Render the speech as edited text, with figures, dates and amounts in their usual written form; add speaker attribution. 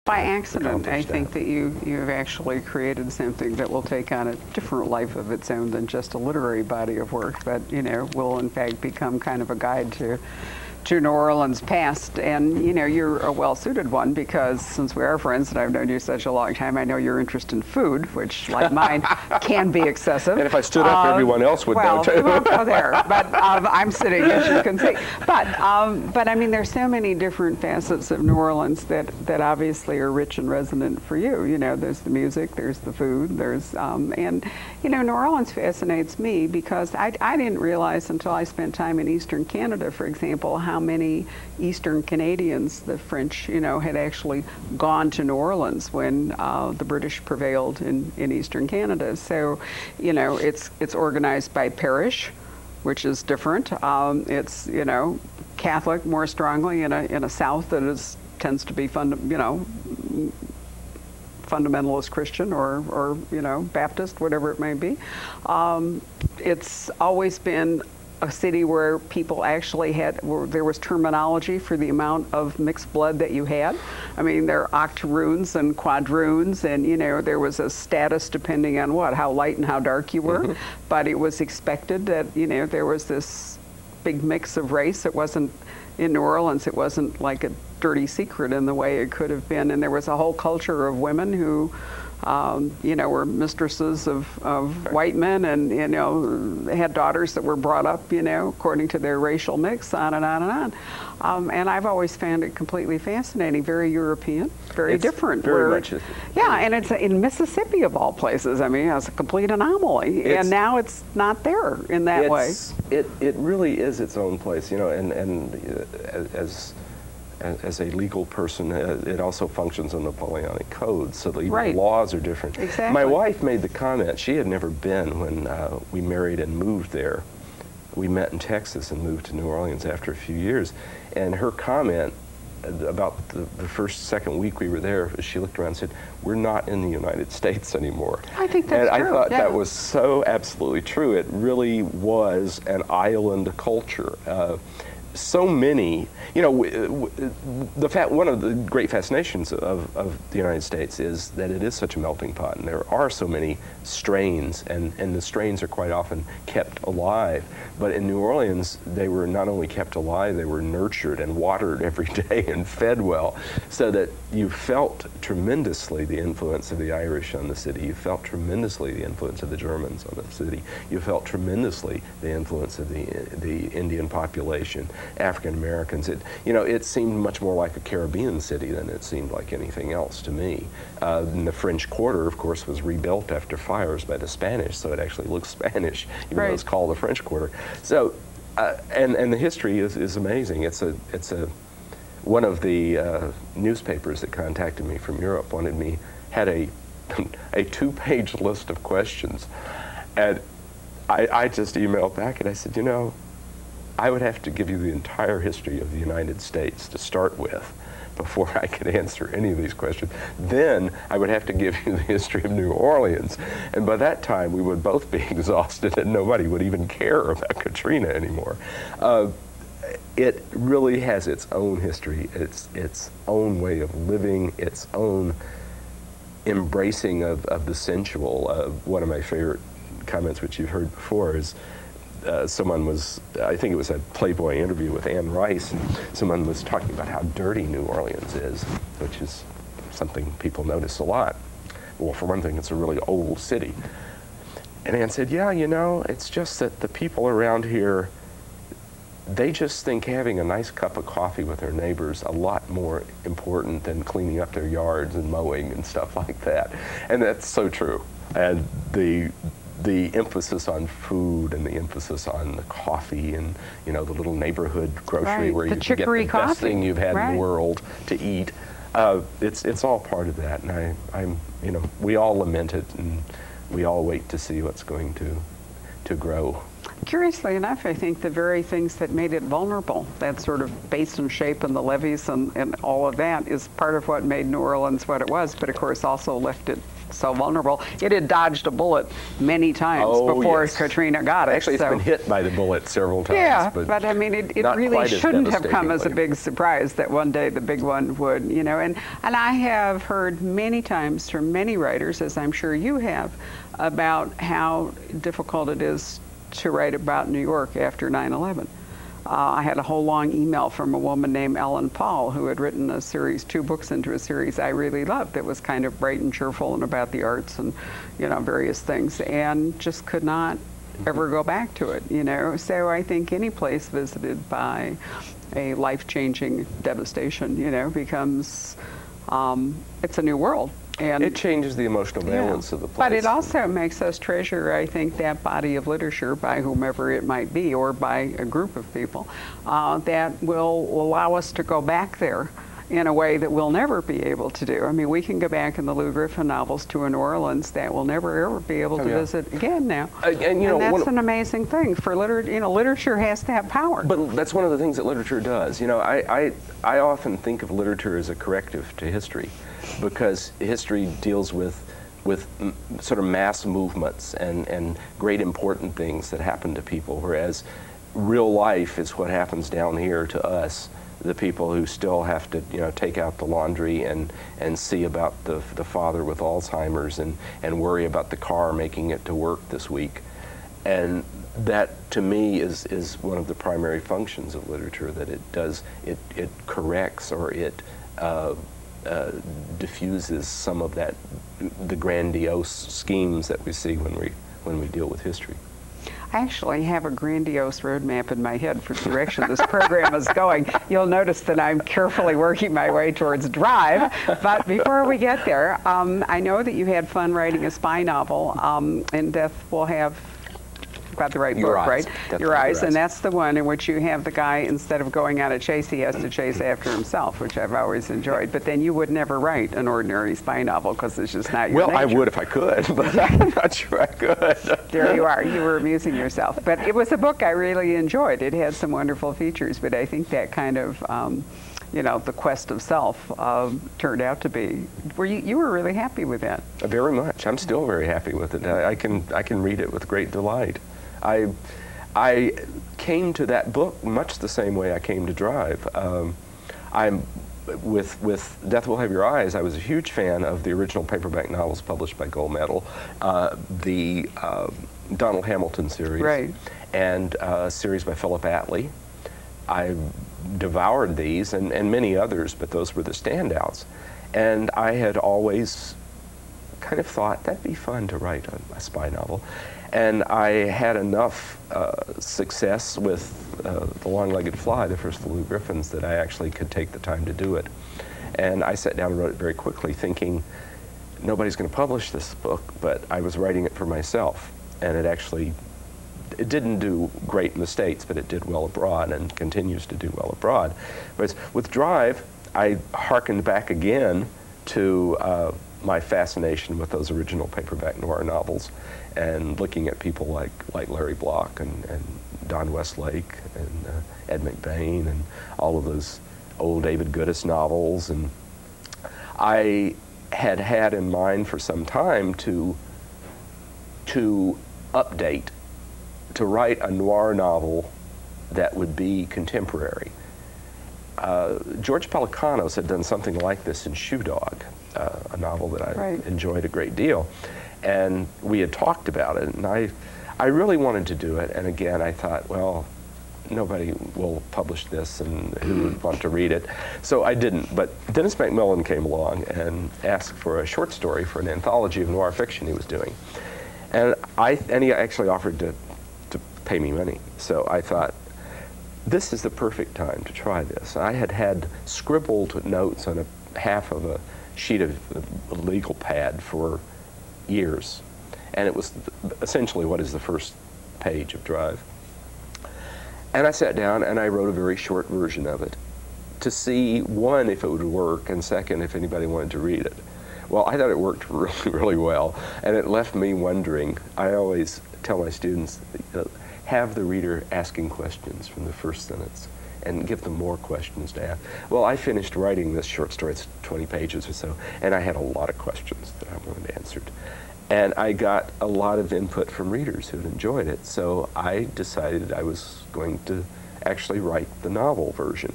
Speaker 1: By accident, I think
Speaker 2: that.
Speaker 1: that you've actually created something that will take on a different life of its own than just a literary body of work, but will in fact become kind of a guide to New Orleans past. And you're a well-suited one, because since we are friends and I've known you such a long time, I know your interest in food, which, like mine, can be excessive.
Speaker 2: And if I stood up, everyone else would know too.
Speaker 1: Well, we won't go there, but I'm sitting, as you can see. But I mean, there's so many different facets of New Orleans that obviously are rich and resonant for you. There's the music, there's the food, there's and New Orleans fascinates me because I didn't realize until I spent time in Eastern Canada, for example, how many Eastern Canadians, the French, had actually gone to New Orleans when the British prevailed in Eastern Canada. So, it's organized by parish, which is different. It's Catholic more strongly in a South that tends to be fundamentalist Christian or Baptist, whatever it may be. It's always been a city where people actually there was terminology for the amount of mixed blood that you had. I mean, there are octoroons and quadroons, and there was a status depending on how light and how dark you were. But it was expected that there was this big mix of race. It wasn't in New Orleans. It wasn't like a dirty secret in the way it could have been. And there was a whole culture of women who were mistresses of white men, and had daughters that were brought up according to their racial mix, on and on and on. And I've always found it completely fascinating, very European, very different.
Speaker 2: Very much.
Speaker 1: Yeah, and it's in Mississippi of all places. I mean, it's a complete anomaly, and now it's not there in that way.
Speaker 2: It really is its own place, and as a legal person, it also functions on the Napoleonic Code, so the laws are different.
Speaker 1: Exactly.
Speaker 2: My wife made the comment, she had never been when we married and moved there. We met in Texas and moved to New Orleans after a few years, and her comment about the second week we were there, she looked around and said, "We're not in the United States anymore."
Speaker 1: I think that's
Speaker 2: true. And I thought that was so absolutely true. It really was an island culture. So many, one of the great fascinations of the United States is that it is such a melting pot, and there are so many strains, and the strains are quite often kept alive. But in New Orleans, they were not only kept alive, they were nurtured and watered every day and fed well, so that you felt tremendously the influence of the Irish on the city. You felt tremendously the influence of the Germans on the city. You felt tremendously the influence of the Indian population. African Americans. It seemed much more like a Caribbean city than it seemed like anything else to me. And the French Quarter, of course, was rebuilt after fires by the Spanish, so it actually looks Spanish, even though it's called the French Quarter. So, and the history is amazing. It's one of the newspapers that contacted me from Europe had a 2-page list of questions, and I just emailed back and I said, I would have to give you the entire history of the United States to start with before I could answer any of these questions. Then I would have to give you the history of New Orleans. And by that time, we would both be exhausted and nobody would even care about Katrina anymore. It really has its own history, its own way of living, its own embracing of the sensual. One of my favorite comments, which you've heard before, is someone was, I think it was a Playboy interview with Anne Rice, and someone was talking about how dirty New Orleans is, which is something people notice a lot. Well, for one thing, it's a really old city. And Anne said, yeah, it's just that the people around here, they just think having a nice cup of coffee with their neighbors a lot more important than cleaning up their yards and mowing and stuff like that. And that's so true. And the emphasis on food and the emphasis on the coffee and the little neighborhood grocery where you can get the best thing you've had in the world to eat. It's all part of that, and I'm we all lament it, and we all wait to see what's going to grow
Speaker 1: Curiously enough, I think the very things that made it vulnerable, that sort of base and shape and the levees and all of that, is part of what made New Orleans what it was, but of course also left it so vulnerable. It had dodged a bullet many times before Katrina got it.
Speaker 2: Actually, it's been hit by the bullet several times.
Speaker 1: Yeah, but I mean, it really shouldn't have come as a big surprise that one day the big one would, you know. And I have heard many times from many writers, as I'm sure you have, about how difficult it is to write about New York after 9/11. I had a whole long email from a woman named Ellen Paul, who had written a series, 2 books into a series I really loved that was kind of bright and cheerful and about the arts and, you know, various things, and just could not ever go back to it, you know. So I think any place visited by a life-changing devastation, you know, becomes, it's a new world. And
Speaker 2: it changes the emotional balance of the place.
Speaker 1: But it also makes us treasure, I think, that body of literature, by whomever it might be, or by a group of people, that will allow us to go back there in a way that we'll never be able to do. I mean, we can go back in the Lou Griffin novels to a New Orleans that we'll never ever be able to visit again now.
Speaker 2: And, you know,
Speaker 1: that's an amazing thing for literature. You know, literature has to have power.
Speaker 2: But that's one of the things that literature does. You know, I often think of literature as a corrective to history, because history deals with sort of mass movements and great important things that happen to people, whereas real life is what happens down here to us, the people who still have to, you know, take out the laundry and see about the father with Alzheimer's and worry about the car making it to work this week. And that, to me, is one of the primary functions of literature, that it does, it corrects, or it diffuses some of that, the grandiose schemes that we see when we deal with history.
Speaker 1: I actually have a grandiose roadmap in my head for the direction this program is going. You'll notice that I'm carefully working my way towards Drive. But before we get there, I know that you had fun writing a spy novel, and Death Will Have, got the right book, right? Your Eyes, and that's the one in which you have the guy, instead of going on a chase, he has to chase after himself, which I've always enjoyed. But then you would never write an ordinary spy novel, because it's just not your nature.
Speaker 2: Well, I would if I could, but I'm not sure I could.
Speaker 1: There you are. You were amusing yourself. But it was a book I really enjoyed. It had some wonderful features, but I think that kind of, you know, the quest of self turned out to be. You were really happy with that?
Speaker 2: Very much. I'm still very happy with it. I can read it with great delight. I came to that book much the same way I came to Drive. With Death Will Have Your Eyes, I was a huge fan of the original paperback novels published by Gold Medal, the Donald Hamilton series,
Speaker 1: right,
Speaker 2: and a series by Philip Attlee. I devoured these and many others, but those were the standouts. And I had always kind of thought that'd be fun to write a spy novel. And I had enough success with The Long-Legged Fly, the first of the Lou Griffins, that I actually could take the time to do it. And I sat down and wrote it very quickly, thinking nobody's going to publish this book, but I was writing it for myself. And it didn't do great in the States, but it did well abroad and continues to do well abroad. But with Drive, I hearkened back again to my fascination with those original paperback noir novels, and looking at people like Larry Block and Don Westlake and Ed McBain and all of those old David Goodis novels. And I had in mind for some time to update, to write a noir novel that would be contemporary. George Pelecanos had done something like this in Shoe Dog, a novel that I enjoyed a great deal. And we had talked about it, and I really wanted to do it. And again, I thought, well, nobody will publish this, and who would want to read it? So I didn't. But Dennis Macmillan came along and asked for a short story for an anthology of noir fiction he was doing. And he actually offered to pay me money. So I thought, this is the perfect time to try this. I had scribbled notes on half of a sheet of a legal pad for years, and it was essentially what is the first page of Drive. And I sat down and I wrote a very short version of it to see, one, if it would work, and second, if anybody wanted to read it. Well, I thought it worked really, really well, and it left me wondering. I always tell my students, have the reader asking questions from the first sentence and give them more questions to ask. Well, I finished writing this short story, it's 20 pages or so, and I had a lot of questions that I wanted answered. And I got a lot of input from readers who had enjoyed it, so I decided I was going to actually write the novel version.